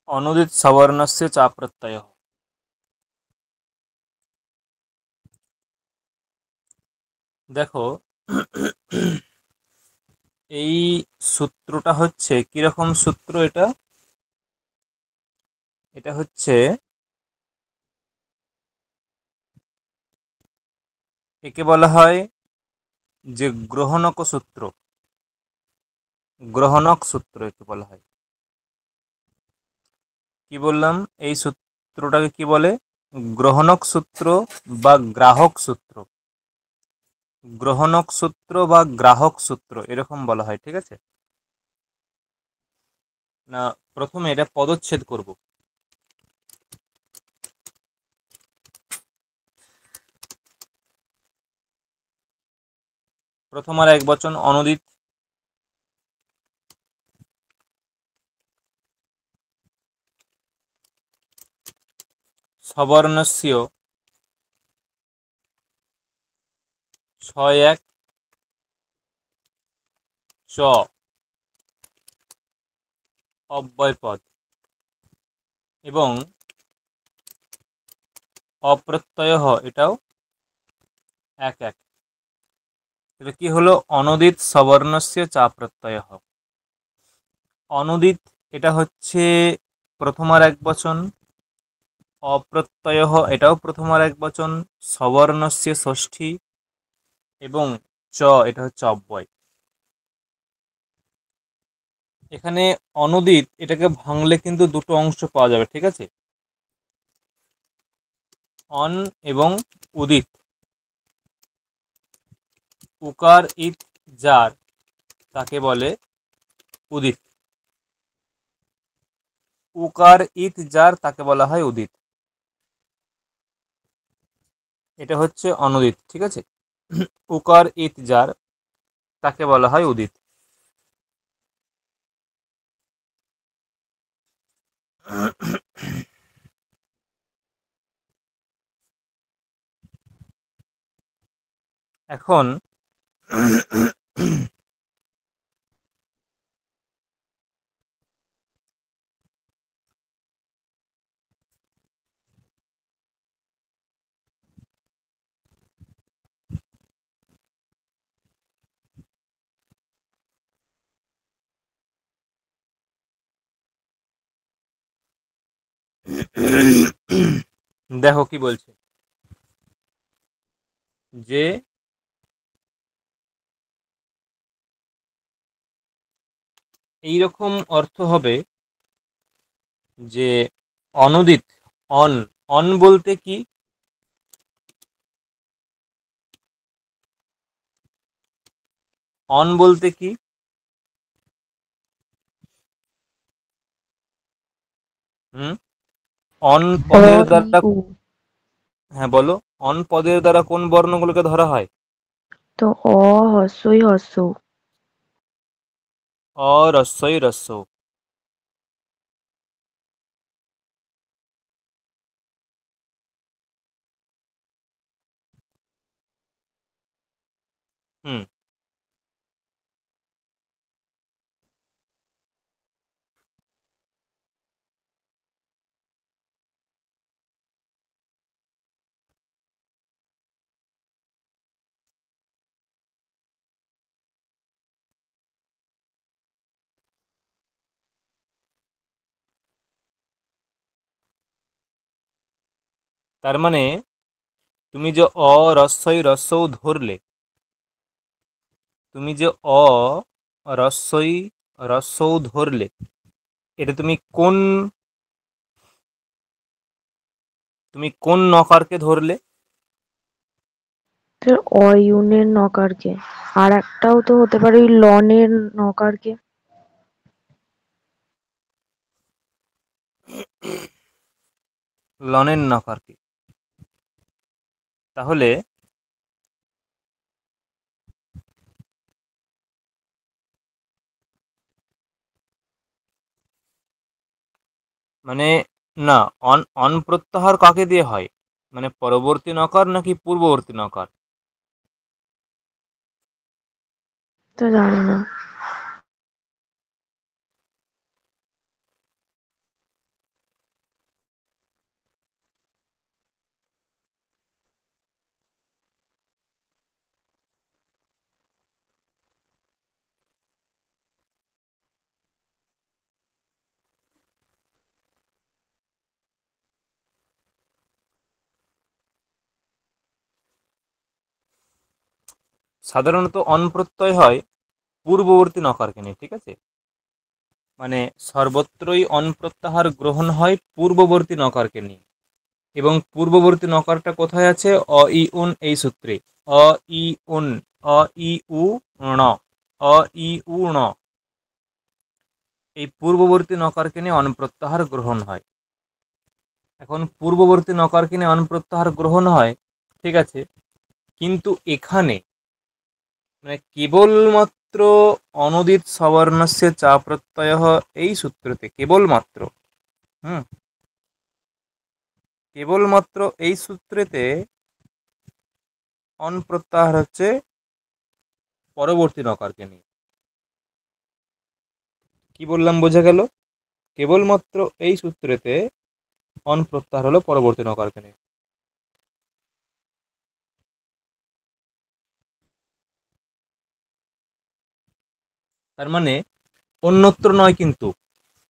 অনুদিত সবর্ণস্য চা প্রত্যয়। দেখো, এই সূত্রটা হচ্ছে কিরকম সূত্র এটা? এটা হচ্ছে, একে বলা হয় যে গ্রহণক সূত্র। গ্রহণক সূত্র একে বলা হয়। কি বললাম? এই সূত্রটাকে কি বলে? গ্রহণক সূত্র বা গ্রাহক সূত্র। গ্রহণক সূত্র বা গ্রাহক সূত্র এরকম বলা হয়, ঠিক আছে? না, প্রথমে এটা পদচ্ছেদ করব। প্রথম আর একবচন অনুদিত। সবর্ণস্য ছয় এক চ অব্যয়পদ এবং অপ্রত্যয় এটাও এক এক। এটা কি হলো? অনুদিত সবর্ণস্য চা প্রত্যয়। অনুদিত এটা হচ্ছে প্রথম আর একবচন, অপ্রত্যয় এটাও প্রথম আর একবচন, সবর্ণস্য ষষ্ঠী এবং চ এটা হচ্ছে অব্যয়। এখানে অনুদিত এটাকে ভাঙলে কিন্তু দুটো অংশ পাওয়া যাবে, ঠিক আছে? অন এবং উদিত। উকার ইত যার তাকে বলে উদিত। উকার ইত যার তাকে বলা হয় উদিত। এটা হচ্ছে অনুদিত, ঠিক আছে? উকার ইত যার তাকে বলা হয় উদিত। এখন দেখো কি বলছে, যে এইরকম অর্থ হবে যে অনুদিত। অন, অন বলতে কি? অন বলতে কি? হুম, অন অ পদের ই দ্বারা। উ। হ্যাঁ বলো, অন পদের দ্বারা কোন বর্ণগুলোকে ধরা হয়? তো অ হস্যই হস্য। অ রস্যই রস্য। হুম, তার মানে তুমি যে অ রস্যই রস্যও ধরলে, তুমি যে অ রস্যই রস্যও ধরলে, এটা তুমি কোন নকারকে ধরলে? তোর অয়ুনের নকারকে। আর একটাও তো হতে পারে ওই লনের নকারকে। লনের নকারকে। তাহলে মানে, না, অন অন প্রত্যাহার কাকে দিয়ে হয়? মানে পরবর্তী নকার নাকি পূর্ববর্তী নকার? তো জানি না। সাধারণত অন প্রত্যয় হয় পূর্ববর্তী নকারকে নিয়ে, ঠিক আছে? মানে সর্বত্রই অন প্রত্যাহার গ্রহণ হয় পূর্ববর্তী নকারকে নিয়ে, এবং পূর্ববর্তী নকারটা কোথায় আছে? অ ই উন এই সূত্রে। অ ই উন, অ ই উ ণ, অ ই উ ণ, এই পূর্ববর্তী নকারকে নিয়ে অন প্রত্যাহার গ্রহণ হয়। এখন পূর্ববর্তী নকারকে নিয়ে অন প্রত্যাহার গ্রহণ হয়, ঠিক আছে, কিন্তু এখানে মানে কেবলমাত্র অনদিত সবর্ণস্য চা প্রত্যয় এই সূত্রতে কেবলমাত্র, হুম, কেবলমাত্র এই সূত্রেতে অন প্রত্যাহার হচ্ছে পরবর্তী নকারকে নিয়ে। কি বললাম বোঝা গেল? কেবলমাত্র এই সূত্রেতে অন প্রত্যাহার হলো পরবর্তী নকারকে নিয়ে। তার মানে অন্যত্র নয়, কিন্তু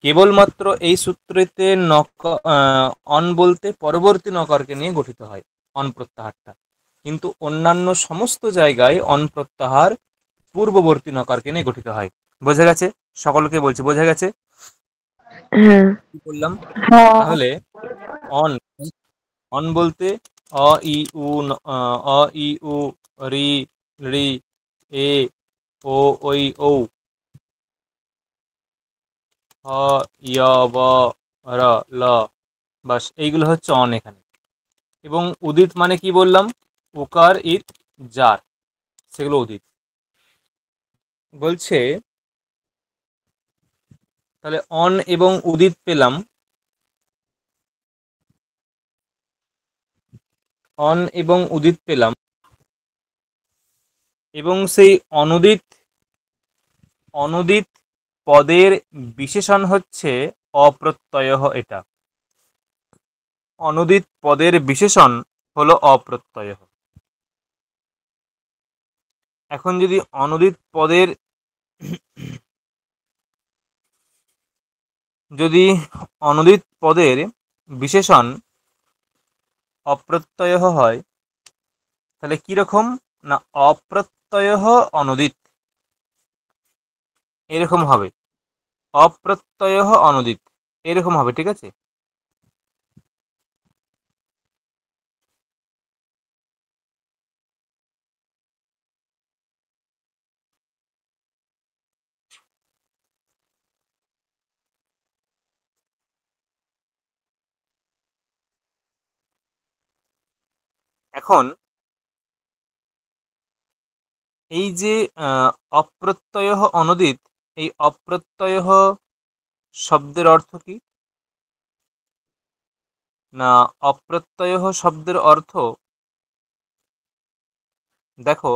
কেবলমাত্র এই সূত্রেতে অন বলতে পরবর্তী নকারকে নিয়ে গঠিত হয় অন প্রত্যাহারটা, কিন্তু অন্যান্য সমস্ত জায়গায় অন প্রত্যাহার পূর্ববর্তী নকারকে নিয়ে গঠিত হয়। বোঝা গেছে? সকলকে বলছি, বোঝা গেছে হ্যাঁ। কি বললাম? হ্যাঁ। তাহলে অন, অন বলতে অ ই উ অ ই উ, রি, রি, এ, ও, ঐ, ঔ, হ, ইয়, ব, র, ল, বাস এইগুলো হচ্ছে অন এখানে। এবং উদিত মানে কি বললাম? উকার, ইত, জার, সেগুলো উদিত। বলছে তাহলে অন এবং উদিত পেলাম, অন এবং উদিত পেলাম, এবং সেই অনুদিত অনুদিত পদের বিশেষণ হচ্ছে অপ্রত্যয়। এটা অনুদিত পদের বিশেষণ হলো অপ্রত্যয়। এখন যদি অনুদিত পদের যদি অনুদিত পদের বিশেষণ অপ্রত্যয় হয়, তাহলে কি রকম? না অপ্রত্যয় অনুদিত, এরকম হবে। অপ্রত্যয় অনুদিত এরকম হবে, ঠিক আছে? এখন এই যে অপ্রত্যয় অনুদিত, এই অপ্রত্যয় শব্দের অর্থ কি? না অপ্রত্যয় শব্দের অর্থ দেখো,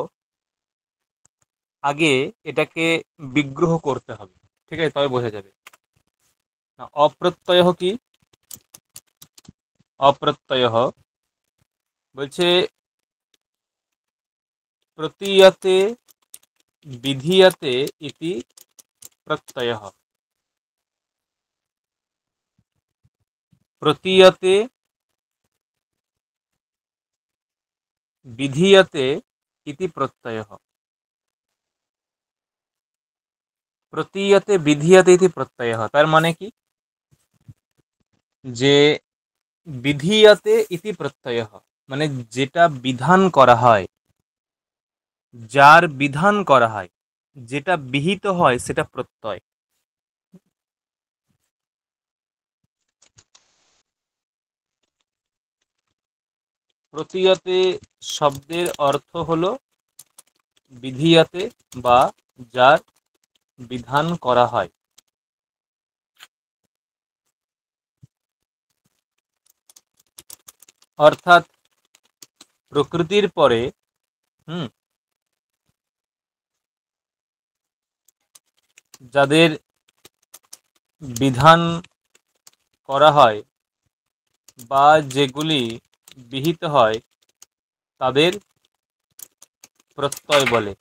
আগে এটাকে বিগ্রহ করতে হবে, ঠিক আছে, তবে বোঝা যাবে। না অপ্রত্যয় কি? অপ্রত্যয় বলছে প্রতীয়তে বিধীয়তে ইতি প্রত্যয়ः। প্রতীয়তে বিধীয়তে ইতি প্রত্যয়ः। প্রতীয়তে বিধীয়তে ইতি প্রত্যয়ः তার মানে কি? যে বিধীয়তে ইতি প্রত্যয়ः মানে যেটা বিধান করা হয়, যার বিধান করা হয়, যেটা বিহিত হয় সেটা প্রত্যয়। প্রতীয়তে শব্দের অর্থ হলো বিধিয়াতে বা যার বিধান করা হয়। অর্থাৎ প্রকৃতির পরে যাদের বিধান করা হয় বা যেগুলি বিহিত হয় তাদের প্রত্যয় বলে।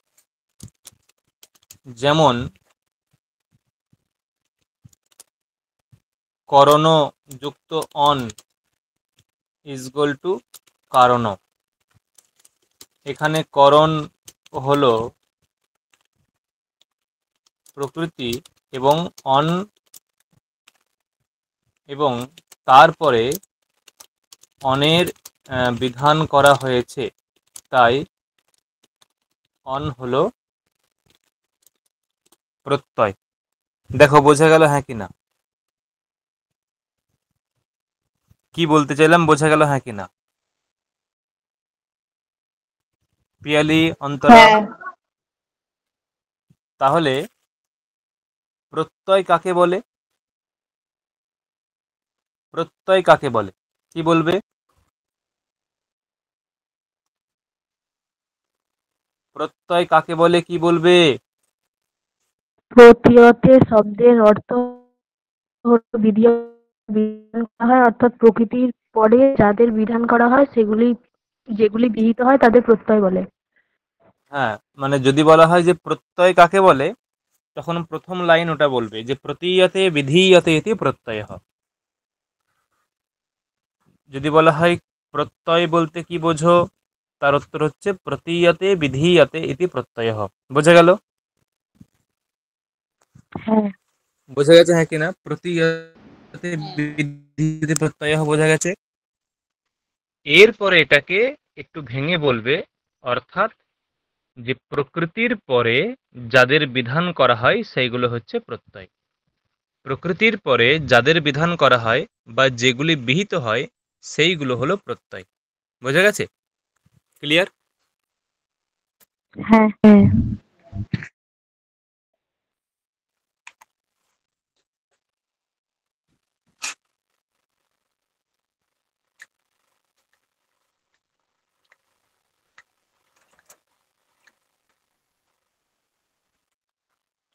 যেমন করণ যুক্ত অন ইজ ইকুয়াল টু কারণ। এখানে করণ হলো প্রকৃতি এবং অন এবং তারপরে অনের বিধান করা হয়েছে, তাই অন হলো প্রত্যয়। দেখো বোঝা গেল হ্যাঁ কি না? কি বলতে চাইলাম বোঝা গেল হ্যাঁ কি না? পিয়ালি, অন্তরা, হ্যাঁ। তাহলে প্রত্যয় কাকে বলে? প্রত্যয় কাকে বলে কি বলবে? প্রত্যয় কাকে বলে কি বলবে? প্রতীয়তে শব্দের অর্থ হলো বিধান করা হয়, অর্থাৎ প্রকৃতির পরে যাদের বিধান করা হয় যেগুলি বিহিত হয় তাদের প্রত্যয় বলে। হ্যাঁ, মানে যদি বলা হয় যে প্রত্যয় কাকে বলে, তখন প্রথম লাইন ওটা বলবে যে প্রতীয়তে বিধীয়তে ইতি প্রত্যয়। যদি বলা হয় প্রত্যয় বলতে কি বোঝো, তার উত্তর হচ্ছে প্রতীয়তে বিধীয়তে ইতি প্রত্যয়। বোঝা গেল? হ্যাঁ। বোঝা গেছে হ্যাঁ কিনা? প্রতীয়তে বিধীয়তে প্রত্যয় বোঝা গেছে। এরপরে এটাকে একটু ভেঙে বলবে, অর্থাৎ যে প্রকৃতির পরে যাদের বিধান করা হয় সেইগুলো হচ্ছে প্রত্যয়। প্রকৃতির পরে যাদের বিধান করা হয় বা যেগুলি বিহিত হয় সেইগুলো হলো প্রত্যয়। বোঝা গেছে? ক্লিয়ার? হ্যাঁ। হ্যাঁ।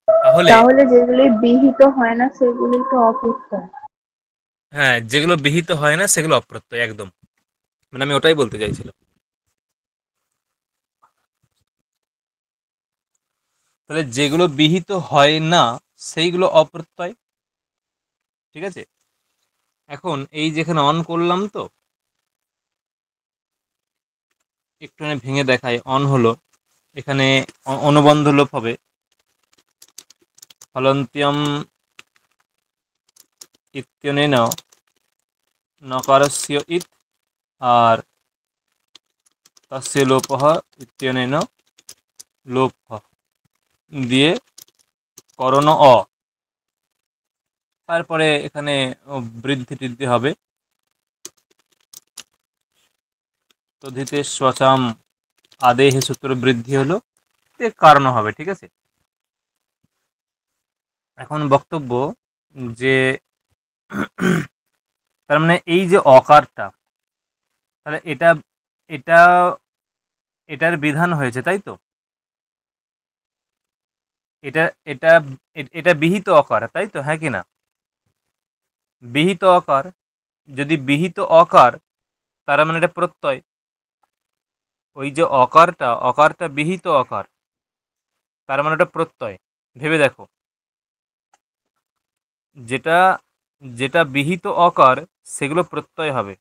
তাহলে তাহলে যেগুলি বিহিত হয় না সেগুলি তো অপ্রত্যয়। হ্যাঁ, যেগুলো বিহিত হয় না সেগুলো অপ্রত্যয়, একদম। মানে আমি ওটাই বলতে চাইছিলাম। তাহলে যেগুলো বিহিত হয় না সেইগুলো অপ্রত্যয়। ঠিক আছে? এখন এই যেখানে অন করলাম, তো একটুখানি ভেঙে দেখাই। অন হলো এখানে অনুবন্ধ লোপ হবে, ফলন্ত্যম ইত্যনেন নকারস্য ইত, আর তস্য লোপঃ ইত্যনেন লোপ দিয়ে করণ অ, তারপরে এখানে বৃদ্ধি টিদ্ধি হবে। তদ্ধিতে স্বচাম আদেহে সূত্র বৃদ্ধি হলো, এর কারণ হবে। ঠিক আছে? এখন বক্তব্য যে তার মানে এই যে অকারটা, তাহলে এটা এটা এটার বিধান হয়েছে, তাই তো? এটা এটা এটা বিহিত অকার, তাই তো? হ্যাঁ কি না? বিহিত অকার, যদি বিহিত অকার, তার মানে এটা প্রত্যয়। ওই যে অকারটা বিহিত অকার, তার মানে এটা প্রত্যয়। ভেবে দেখো, যেটা যেটা বিহিত অকার সেগুলো প্রত্যয় হবে।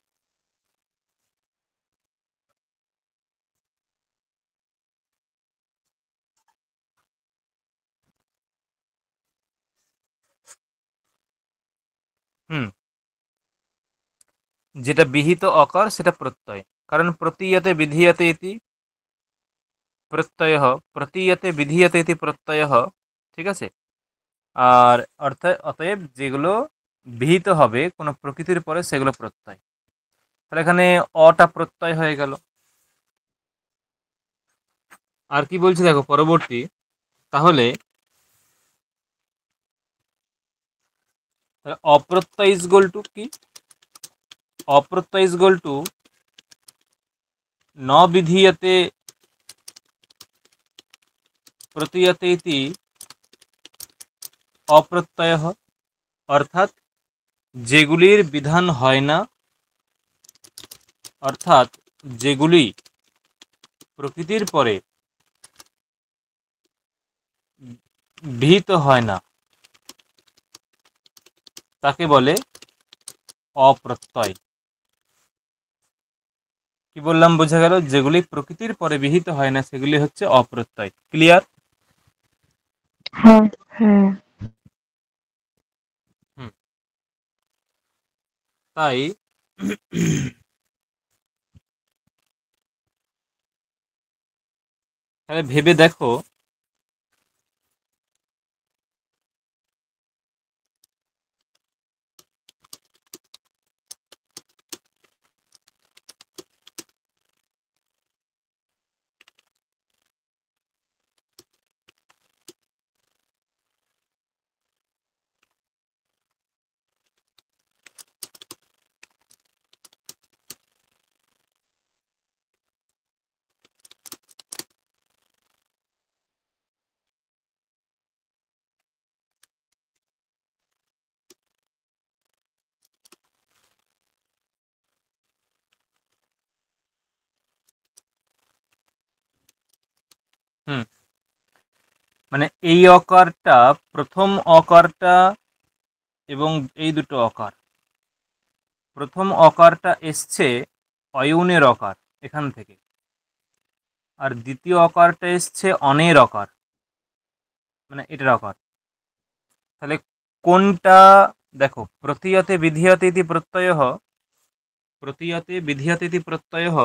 হুম, যেটা বিহিত অকার সেটা প্রত্যয়। কারণ প্রতীয়তে বিধীয়তে ইতি প্রত্যয়, প্রতীয়তে বিধীয়তে ইতি প্রত্যয়। ঠিক আছে? আর অতএব যেগুলো বিহিত হবে কোনো প্রকৃতির পরে সেগুলো প্রত্যয়। তাহলে এখানে অটা প্রত্যয় হয়ে গেল। আর কি বলছি দেখো পরবর্তী, তাহলে অপ্রত্যয় ইজ গোল টু কি? অপ্রত্যয় ইজ গোল টু ন বিধীয়তে প্রতীয়তে ইতি অপ্রত্যয়। অর্থাৎ যেগুলির বিধান হয় না, অর্থাৎ যেগুলি প্রকৃতির পরে বিহিত হয় না, তাকে বলে অপ্রত্যয়। কি বললাম বোঝা গেল? যেগুলি প্রকৃতির পরে বিহিত হয় না সেগুলি হচ্ছে অপ্রত্যয়। ক্লিয়ার? হ্যাঁ, হ্যাঁ। হুম। তাই তাহলে ভেবে দেখো, হুম, মানে এই অকারটা, প্রথম অকারটা এবং এই দুটো অকার, প্রথম অকারটা এসছে অয়ুনের অকার এখান থেকে, আর দ্বিতীয় অকারটা এসছে অনের অকার, মানে এটার অকার। তাহলে কোনটা? দেখো, প্রতীয়তে বিধীয়তে ইতি প্রত্যয়ঃ, প্রতীয়তে বিধীয়তে ইতি প্রত্যয়ঃ,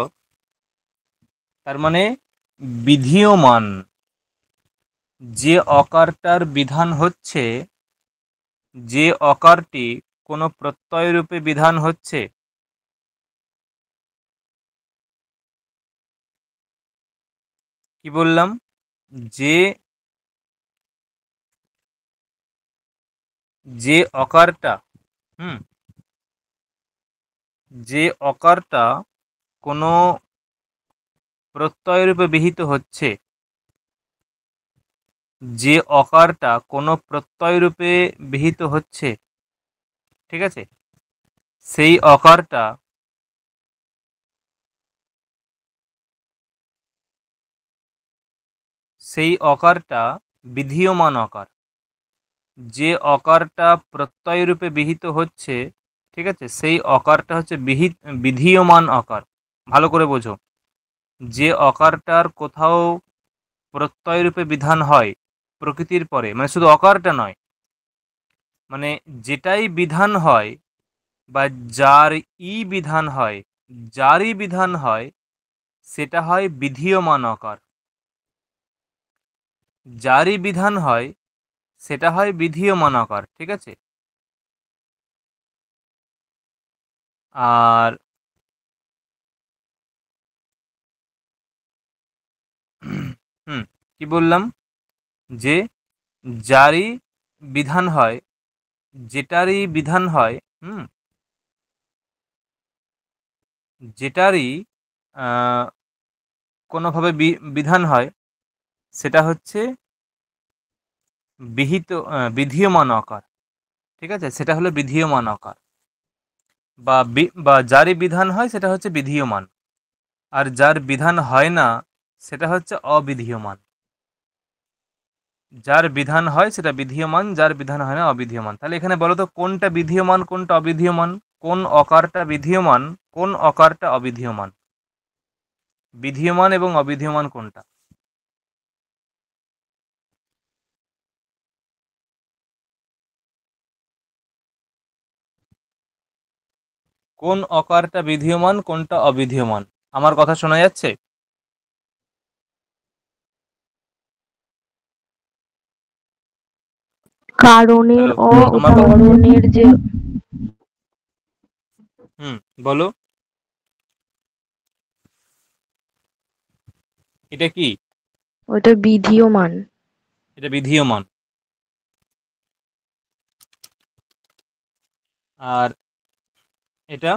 তার মানে বিধীয়মান যে অকারটার বিধান হচ্ছে, যে অকারটি কোনো প্রত্যয় রূপে বিধান হচ্ছে, কি বললাম? যে যে অকারটা, হুম, যে অকারটা কোনো প্রত্যয় রূপে বিহিত হচ্ছে, যে অকারটা কোনো প্রত্যয় রূপে বিহিত হচ্ছে, ঠিক আছে, সেই অকারটা, সেই অকারটা বিধীয়মান অকার। যে অকারটা প্রত্যয় রূপে বিহিত হচ্ছে, ঠিক আছে, সেই অকারটা হচ্ছে বিধীয়মান অকার। ভালো করে বোঝো, যে অকারটার কোথাও প্রত্যয় রূপে বিধান হয় প্রকৃতির পরে, মানে শুধু অকারটা নয়, মানে যেটাই বিধান হয় বা যার বিধান হয়, যারই বিধান হয় সেটা হয় বিধীয়মান অকার। যারই বিধান হয় সেটা হয় বিধীয়মান আকার, ঠিক আছে। আর হুম, কি বললাম? যে যারই বিধান হয়, যেটারই বিধান হয়, হুম, যেটারই কোনোভাবে বিধান হয়, সেটা হচ্ছে বিধীয়মান আকার, ঠিক আছে, সেটা হলো বিধীয়মান আকার। বা যারই বিধান হয় সেটা হচ্ছে বিধীয়মান, আর যার বিধান হয় না সেটা হচ্ছে অবিধীয়মান। যার বিধান হয় সেটা বিধীয়মান, যার বিধান হয় না অবিধীয়মান। তাহলে এখানে বলো তো কোনটা বিধীয়মান, কোনটা অবিধীয়মান? কোন অকারটা বিধীয়মান, কোন অকারটা অবিধীয়মান? বিধীয়মান এবং অবিধীয়মান কোনটা? কোন অকারটা বিধীয়মান, কোনটা অবিধীয়মান? আমার কথা শোনা যাচ্ছে? কারণের হ্যালো, অ ও আমার কথা, করণের যে হুম, বলো, এটা কি? ওটা বিধীয়মান। এটা বিধীয়মান। আর এটা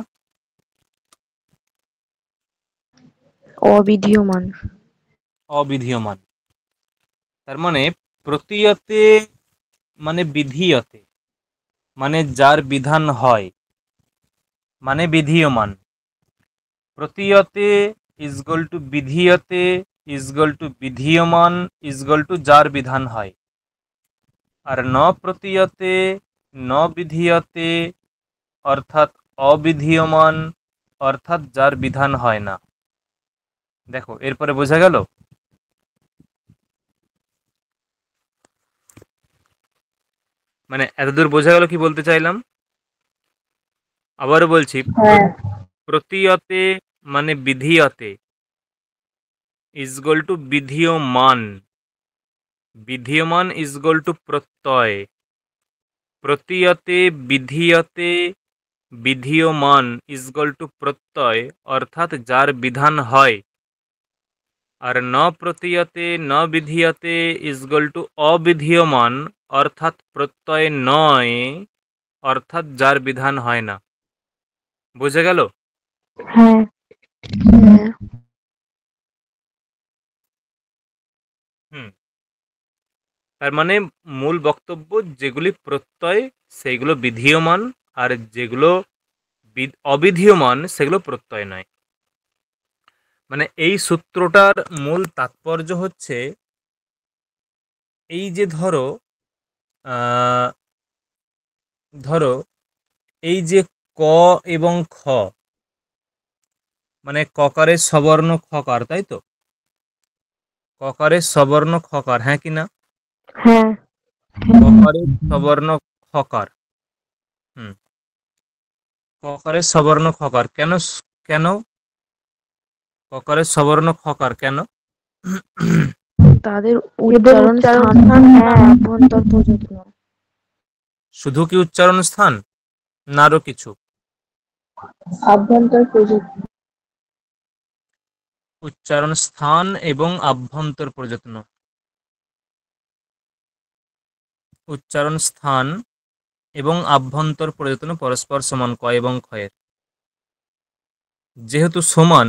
অবিধীয়মান। অবিধীয়মান। তার মানে প্রতীয়তে মানে বিধীয়তে, মানে যার বিধান হয়, মানে বিধীয়মান। প্রতীয়তে ইজগল টু বিধীয়তে ইজগল টু বিধীয়মান ইজগল টু যার বিধান হয়। আর ন প্রতীয়তে ন বিধীয়তে অর্থাৎ অবিধীয়মান, অর্থাৎ যার বিধান হয় না। দেখো এরপরে বোঝা গেল। মানে এতদূর বোঝা গেল কি বলতে চাইলাম? আবারও বলছি, হ্যাঁ। প্রতীয়তে মানে বিধীয়তে ইজ ইকুয়াল টু বিধীয়মান, বিধীয়মান ইজ ইকুয়াল টু প্রত্যয়, প্রতীয়তে বিধীয়তে বিধীয়মান ইজ ইকুয়াল টু প্রত্যয়, অর্থাৎ যার বিধান হয়। আর ন প্রতীয়তে ন বিধীয়তে ইজ ইকুয়াল টু অবিধীয়মান, অর্থাৎ প্রত্যয় নয়, অর্থাৎ যার বিধান হয় না। বুঝে গেল? হ্যাঁ। হ্যাঁ। হুম। তার মানে মূল বক্তব্য, যেগুলি প্রত্যয় সেইগুলো বিধীয়মান, আর যেগুলো অবিধীয়মান সেগুলো প্রত্যয় নয়। মানে এই সূত্রটার মূল তাৎপর্য হচ্ছে, এই যে ধরো ধরো এই যে ক এবং খ, মানে ককারের সবর্ণ খকার, তাই তো? ককারের সবর্ণ খকার, হ্যাঁ কি না? হ্যাঁ। ককারের সবর্ণ খকার। হুম। ককারের সবর্ণ খকার কেন? কেন ককারের সবর্ণ খকার কেন? তাদের এদের উচ্চারণ উচ্চারণ স্থান স্থান না হ্যাঁ অভ্যন্তর প্রযত্ন। শুধু কি উচ্চারণ স্থান, না আরো কিছু? অভ্যন্তর প্রযুক্তি। উচ্চারণ স্থান এবং আভ্যন্তর প্রযত্ন। উচ্চারণ স্থান এবং আভ্যন্তর প্রযত্ন পরস্পর সমান ক এবং ক্ষয়ের। যেহেতু সমান,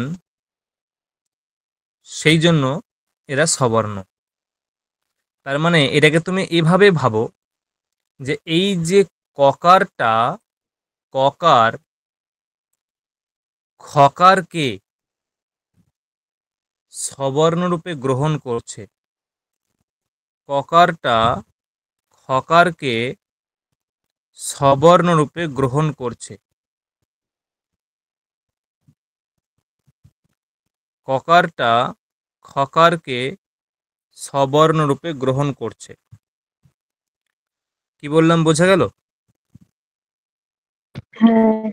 সেই জন্য এরা সবর্ণ। তার মানে এটাকে তুমি এভাবে ভাবো যে এই যে ককারটা, ককার খকারকে সবর্ণরূপে গ্রহণ করছে, ককারটা খকারকে সবর্ণরূপে গ্রহণ করছে, ককারটা খকারকে সবর্ণরূপে গ্রহণ করছে। কি বললাম, বোঝা গেল? হ্যাঁ।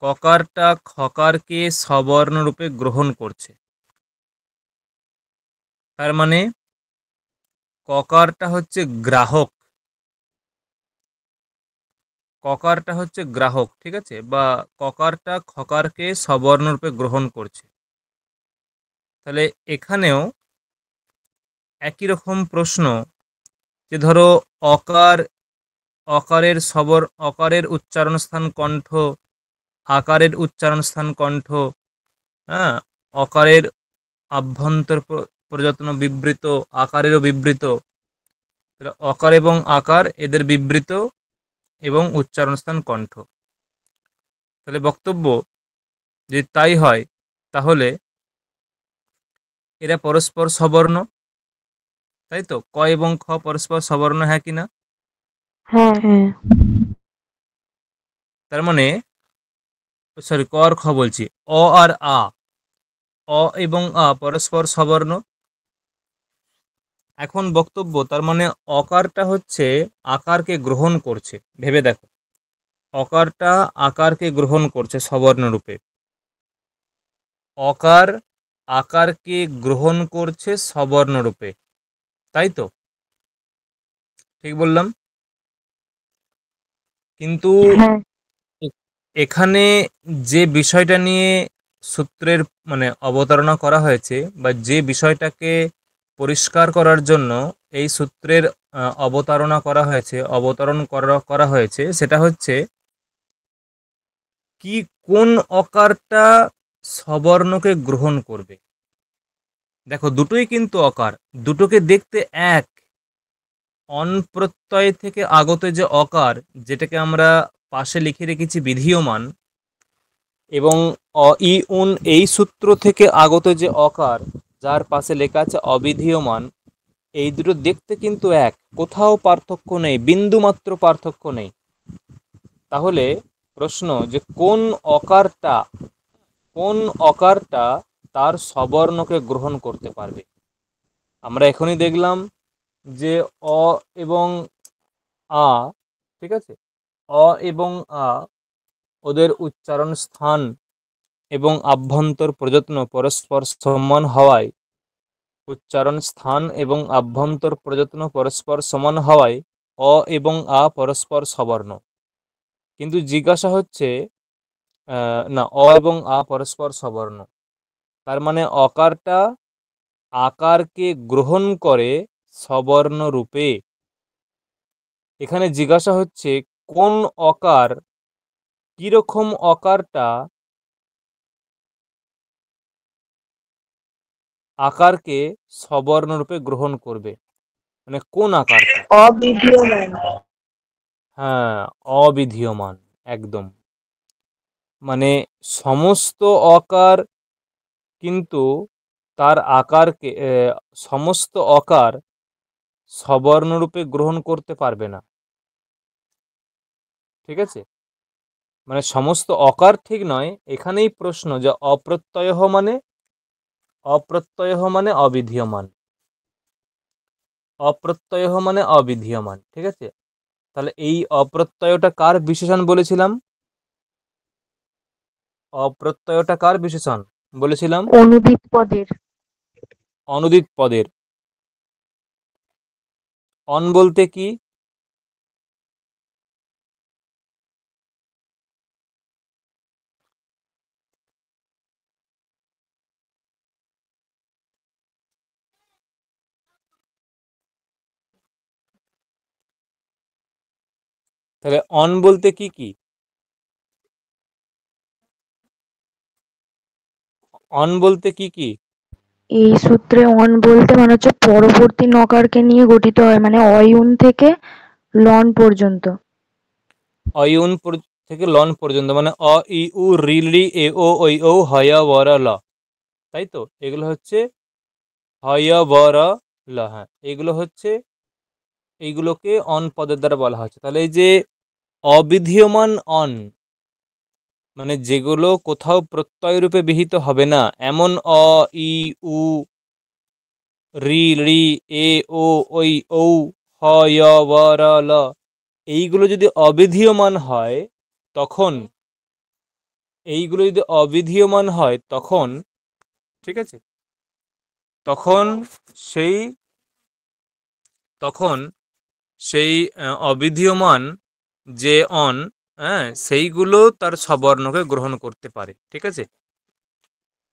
ককারটা খকারকে সবর্ণরূপে গ্রহণ করছে। তার মানে ককারটা হচ্ছে গ্রাহক, ককারটা হচ্ছে গ্রাহক, ঠিক আছে? বা ককারটা খকারকে সবর্ণরূপে গ্রহণ করছে। তাহলে এখানেও একই রকম প্রশ্ন, যে ধরো অকার, অকারের উচ্চারণ স্থান কণ্ঠ, আকারের উচ্চারণ স্থান কণ্ঠ, হ্যাঁ, অকারের আভ্যন্তর প্রযত্ন বিবৃত, আকারেরও বিবৃত। তাহলে অকার এবং আকার এদের বিবৃত এবং উচ্চারণ স্থান কণ্ঠ। তাহলে বক্তব্য, যে তাই হয়, তাহলে এরা পরস্পর সবর্ণ, তাই তো? ক এবং খ পরস্পর সবর্ণ, হ্যাঁ কিনা? হ্যাঁ। হ্যাঁ। তার মানে, সরি, ক আর খ বলছি, অ আর আ, অ এবং আ পরস্পর সবর্ণ। এখন বক্তব্য, তার মানে অকারটা হচ্ছে আকারকে গ্রহণ করছে। ভেবে দেখো, অকারটা আকারকে গ্রহণ করছে সবর্ণ রূপে, অকার আকারকে গ্রহণ করছে সবর্ণ রূপে, তাই তো? ঠিক বললাম? কিন্তু হ্যাঁ। এখানে যে বিষয়টা নিয়ে সূত্রের মানে অবতারণা করা হয়েছে, বা যে বিষয়টাকে পরিষ্কার করার জন্য এই সূত্রের অবতারণা করা হয়েছে, অবতরণ করা হয়েছে, সেটা হচ্ছে কি, কোন অকারটা সবর্ণকে গ্রহণ করবে। দেখো দুটোই কিন্তু অকার, দুটোকে দেখতে এক। অন প্রত্যয় থেকে আগত যে অকার, যেটাকে আমরা পাশে লিখে রেখেছি বিধীয়মান, এবং ই উন এই সূত্র থেকে আগত যে অকার, যার পাশে লেখা আছে অবিধীয়মান, এই দুটো দেখতে কিন্তু এক, কোথাও পার্থক্য নেই, বিন্দুমাত্র পার্থক্য নেই। তাহলে প্রশ্ন, যে কোন অকারটা তার সবর্ণকে গ্রহণ করতে পারবে। আমরা এখনই দেখলাম যে অ এবং আ, ঠিক আছে, অ এবং আ ওদের উচ্চারণ স্থান এবং আভ্যন্তর প্রযত্ন পরস্পর সমান হওয়ায়, উচ্চারণ স্থান এবং আভ্যন্তর প্রযত্ন পরস্পর সমান হওয়ায় অ এবং আ পরস্পর সবর্ণ। কিন্তু জিজ্ঞাসা হচ্ছে না, অ এবং আ পরস্পর সবর্ণ, তার মানে অকারটা আকারকে গ্রহণ করে সবর্ণ রূপে। এখানে জিজ্ঞাসা হচ্ছে কোন অকার, কিরকম অকারটা আকারকে সবর্ণ রূপে গ্রহণ করবে, মানে কোন আকারটা? অবিধীয়মান। হ্যাঁ, অবিধীয়মান, একদম। মানে সমস্ত অকার কিন্তু তার আকারকে সমস্ত অকার সবর্ণরূপে গ্রহণ করতে পারবে না, ঠিক আছে? মানে সমস্ত অকার ঠিক নয়, এখানেই প্রশ্ন যে অপ্রত্যয় মানে অবিধীয়মান, অপ্রত্যয় মানে অবিধীয়মান, ঠিক আছে? তাহলে এই অপ্রত্যয়টা কার বিশেষণ বলেছিলাম? অপ্রত্যয়টা কার বিশেষণ বলেছিলাম? অনুদিত পদের। অনুদিত পদের। অন বলতে কি? তাহলে অন বলতে কি কি? অন বলতে কি কি? এই সূত্রে অন বলতে মানে হচ্ছে পরবর্তী নকারকে নিয়ে গঠিত হয়, মানে অয়ুন থেকে লন পর্যন্ত। অয়ুন থেকে লন পর্যন্ত, মানে অ ই উ রি লি এ ও ঐ ঔ হয় বর ল, তাই তো? এগুলো হচ্ছে হয় বর ল। হ্যাঁ, এগুলো হচ্ছে, এইগুলোকে অন পদের দ্বারা বলা হচ্ছে। তাহলে এই যে অবিধীয়মান অন, মানে যেগুলো কোথাও প্রত্যয় রূপে বিহিত হবে না, এমন অ ই উ রি লি এ ও ঐ ঔ হয় বর ল, এইগুলো যদি অবিধীয়মান হয় তখন, এইগুলো যদি অবিধীয়মান হয় তখন, ঠিক আছে, তখন সেই তখন সেই অবিধীয়মান যে অন, হ্যাঁ, সেইগুলো তার সবর্ণকে গ্রহণ করতে পারে, ঠিক আছে?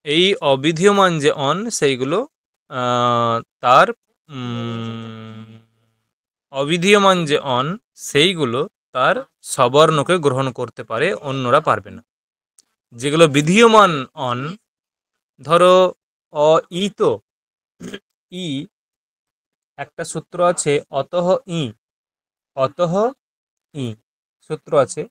এই অবিধীয়মান যে অন সেইগুলো তার অবিধীয়মান যে অন সেইগুলো তার সবর্ণকে গ্রহণ করতে পারে, অন্যরা পারবে না। যেগুলো বিধীয়মান অন, ধরো অ ই, তো ই, একটা সূত্র আছে অতঃ ই, অতঃ ই সূত্র আছে।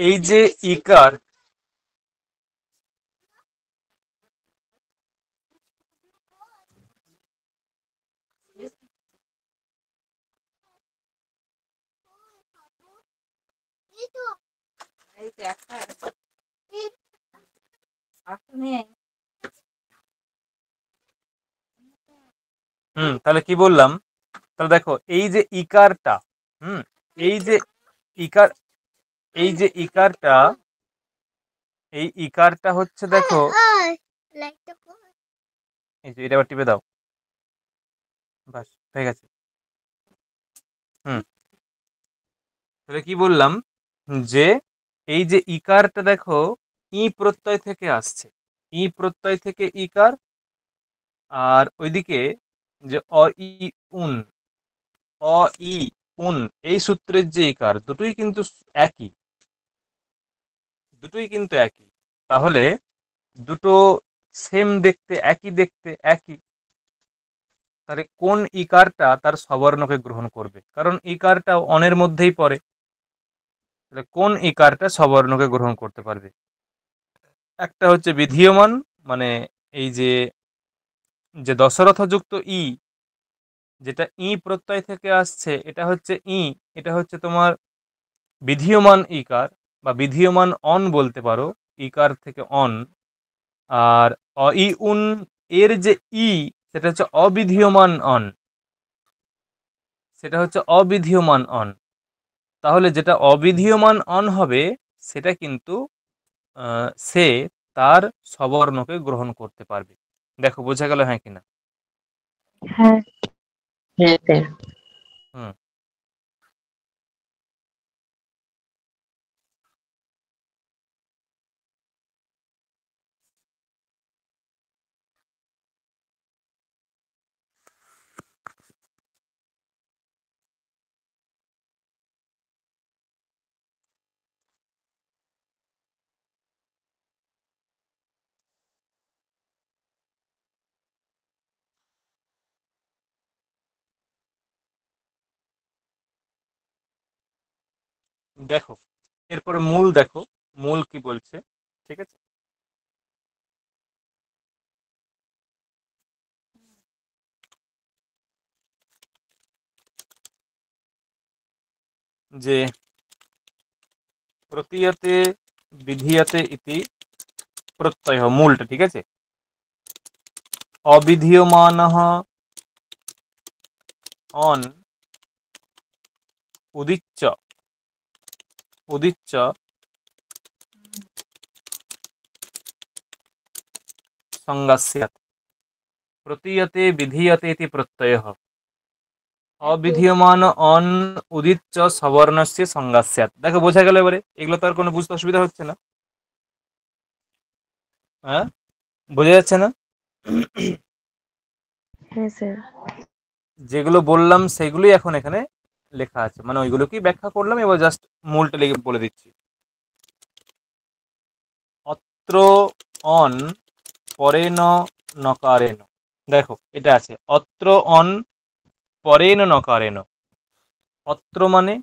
এই যে ইকার, তাহলে কি বললাম? তাহলে দেখো এই যে ইকারটা, হুম এই যে ইকার, এই যে ইকারটা, এই ইকারটা হচ্ছে, দেখো এই যে এটা আবার টিপে দাও, বাস হয়ে গেছে। হুম তাহলে কি বললাম যে এই যে ইকারটা দেখো ই প্রত্যয় থেকে আসছে, ই প্রত্যয় থেকে ইকার, আর ওইদিকে যে অ ই উন, অ ই উন এই সূত্রের যে ইকার দুটোই কিন্তু একই, দুটোই কিন্তু একই। তাহলে দুটো সেম দেখতে, একই দেখতে, একই। তাহলে কোন ইকারটা তার সবর্ণকে গ্রহণ করবে? কারণ ইকারটা অনের মধ্যেই পড়ে। তাহলে কোন ইকারটা সবর্ণকে গ্রহণ করতে পারবে? একটা হচ্ছে বিধীয়মান, মানে এই যে যে দশরথযুক্ত ই, যেটা ই প্রত্যয় থেকে আসছে, এটা হচ্ছে ই, এটা হচ্ছে তোমার বিধীয়মান ইকার বা বিধীয়মান অন বলতে পারো, ইকার থেকে অন। আর অ ই উন এর যে ই, সেটা হচ্ছে অবিধীয়মান অন, সেটা হচ্ছে অবিধীয়মান অন। তাহলে যেটা অবিধীয়মান অন হবে সেটা কিন্তু সে তার সবর্ণকে গ্রহণ করতে পারবে। দেখো বোঝা গেল হ্যাঁ কিনা? হ্যাঁ। হ্যাঁ স্যার। হুম। দেখো এরপরে মূল দেখো, মূল কি বলছে, ঠিক আছে? যে প্রতীয়তে বিধীয়তে ইতি প্রত্যয়, মূলটা ঠিক আছে। অবিধীয়মানঃ অন উদিচ্য, উদিচ্য সংজ্ঞাস্যাৎ, প্রতীয়তে বিধীয়তে ইতি প্রত্যয়ঃ, অবিধীয়মান অন উদিচ্য সবর্ণস্য সংজ্ঞাস্যাৎ। দেখো বোঝা গেল এবারে? এগুলো তো আর কোনো বুঝতে অসুবিধা হচ্ছে না? হ্যাঁ, বোঝা যাচ্ছে না? হ্যাঁ স্যার। যেগুলো বললাম সেগুলোই এখন এখানে লেখা আছে, মানে ওইগুলোকেই ব্যাখ্যা করলাম, এবার জাস্ট মূলটা লিখে বলে দিচ্ছি। অত্র অন পরেণ নকারেণ, দেখো এটা আছে অত্র অন পরেণ নকারেণ। অত্র মানে,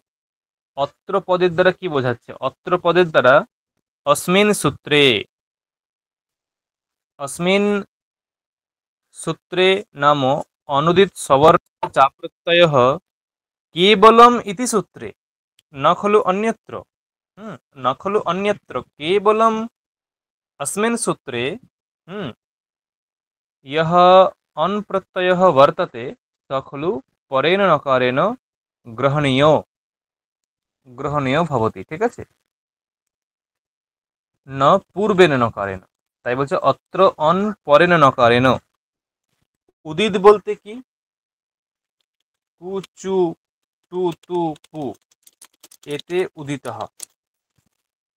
অত্র পদের দ্বারা কি বোঝাচ্ছে? অত্র পদের দ্বারা অস্মিন সূত্রে, অস্মিন সূত্রে নাম অনুদিত সবর্ণ চা প্রত্যয়ঃ কেবলম ইতি সূত্রে, ন খলু অন্যত্র। ন খলু অন্যত্র, কেবলম अस्मिन् सूत्रे यः अन् प्रत्ययः वर्तते स खलु परेण नकारेण ग्रहणीयो, গ্রহণীয় ভবতি, ঠিক আছে? ন পূর্বেণ নকারেণ, তাই বলছে অত্র অন পরেণ নকারেণ। উদিত বলতে কি? কু চু টু তু পু, এতে উদিতঃ,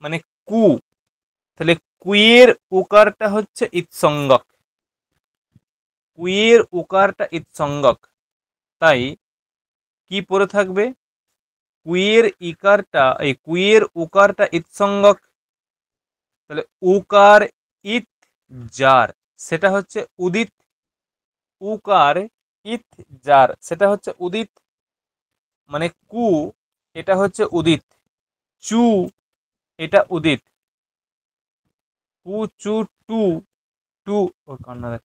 মানে কু। তাহলে কুয়ের উকারটা হচ্ছে ইৎসঙ্গক, কুয়ের উকারটা ইৎসঙ্গক, তাই কি পড়ে থাকবে? কুয়ের ইকারটা, এই কুয়ের উকারটা ইৎসঙ্গক, তাহলে উকার ইত জার সেটা হচ্ছে উদিত, উকার ইত জার সেটা হচ্ছে উদিত, মানে কু এটা হচ্ছে উদিত, চু এটা উদিত, কু চু টু, টু ও কান্না দেখ,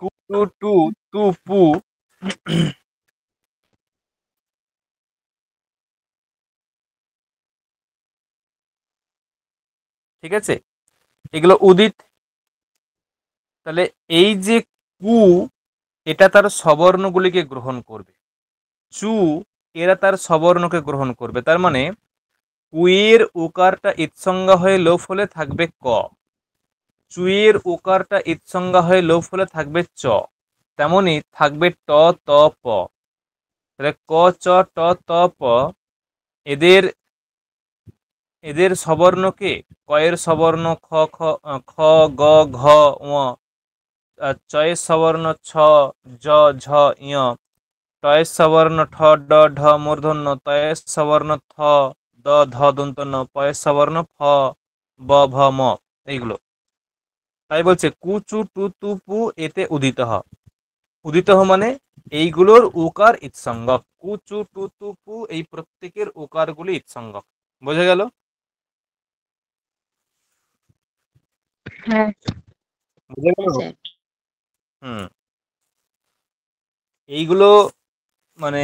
কু টু টু তু পু, ঠিক আছে? এগুলো উদিত। তাহলে এই যে কু, এটা তার সবর্ণগুলিকে গ্রহণ করবে, চু এরা তার সবর্ণকে গ্রহণ করবে, তার মানে কুয়ের উকারটা ইৎসংজ্ঞা হয়ে লোপ হলে থাকবে ক, চুয়ের উকারটা ইৎসংজ্ঞা হয়ে লোপ হলে থাকবে চ, তেমনি থাকবে ট ত প। তাহলে ক চ ট ত প এদের এদের সবর্ণকে কয়ের সবর্ণ খ খ খ গ ঘ ঙ, চয়ের সবর্ণ ছ জ ঝ ঞ, টয়ের সবর্ণ ঠ ড ঢ মূর্ধন্য, তয়ের সবর্ণ থ দ ধ দন্ত ন, পয়ের সবর্ণ ফ ব ভ ম। এইগুলো তাই বলছে কু চু টু তু পু এতে উদিত হ। উদিত হ মানে এইগুলোর উকার ইৎসঙ্গক। কু চু টু তু পু এই প্রত্যেকের উকারগুলি ইৎসঙ্গক। বোঝা গেল? হ্যাঁ বুঝে গেল? স্যার। হুম। এইগুলো মানে